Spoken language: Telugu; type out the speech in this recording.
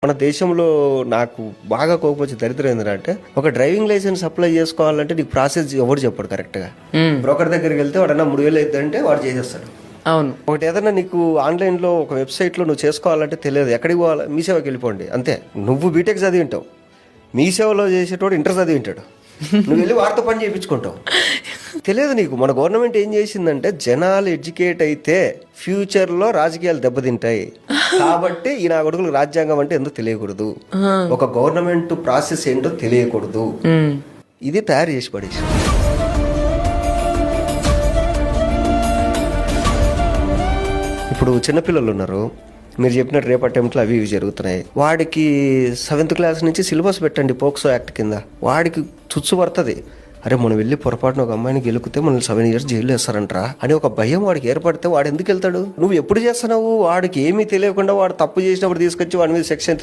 మన దేశంలో నాకు బాగా కోపం వచ్చే దరిద్రం ఏంటంటే, ఒక డ్రైవింగ్ లైసెన్స్ అప్లై చేసుకోవాలంటే నీకు ప్రాసెస్ ఎవరు చెప్పడు కరెక్ట్గా. బ్రోకర్ దగ్గరికి వెళ్తే వాడన్నా 3,000 అవుతుందంటే వాడు చేసేస్తాడు. అవును. ఒకటి ఏదన్నా నీకు ఆన్లైన్లో ఒక వెబ్సైట్లో నువ్వు చేసుకోవాలంటే తెలియదు, ఎక్కడికి పోవాలి, మీ సేవకి వెళ్ళిపోండి అంతే. నువ్వు బీటెక్ చదివి ఉంటావు, మీ సేవలో చేసేటోడు ఇంటర్ చదివి ఉంటాడు, నువ్వు వెళ్ళి వారితో పని చేయించుకుంటావు. తెలియదు నీకు. మన గవర్నమెంట్ ఏం చేసిందంటే, జనాలు ఎడ్యుకేట్ అయితే ఫ్యూచర్లో రాజకీయాలు దెబ్బతింటాయి కాబట్టి ఈ నా కొడుకులకు రాజ్యాంగం అంటే ఎందుకు తెలియకూడదు, ఒక గవర్నమెంట్ ప్రాసెస్ ఏంటో తెలియకూడదు, ఇది తయారు చేసి పడేసి. ఇప్పుడు చిన్నపిల్లలు ఉన్నారు, మీరు చెప్పినట్టు రేపు అటెంప్ట్లు అవి ఇవి జరుగుతున్నాయి. వాడికి 7th క్లాస్ నుంచి సిలబస్ పెట్టండి పోక్సో యాక్ట్ కింద, వాడికి చుచ్చు పడుతుంది. అరే మనం వెళ్ళి పొరపాటున ఒక అమ్మాయిని గెలుకుతే మనల్ని 7 years జైలు వేస్తారంటరా అని ఒక భయం వాడికి ఏర్పడితే వాడు ఎందుకు వెళ్తాడు? నువ్వు ఎప్పుడు చేస్తున్నావు? వాడికి ఏమీ తెలియకుండా వాడు తప్పు చేసినప్పుడు తీసుకొచ్చి వాడి మీద సెక్షన్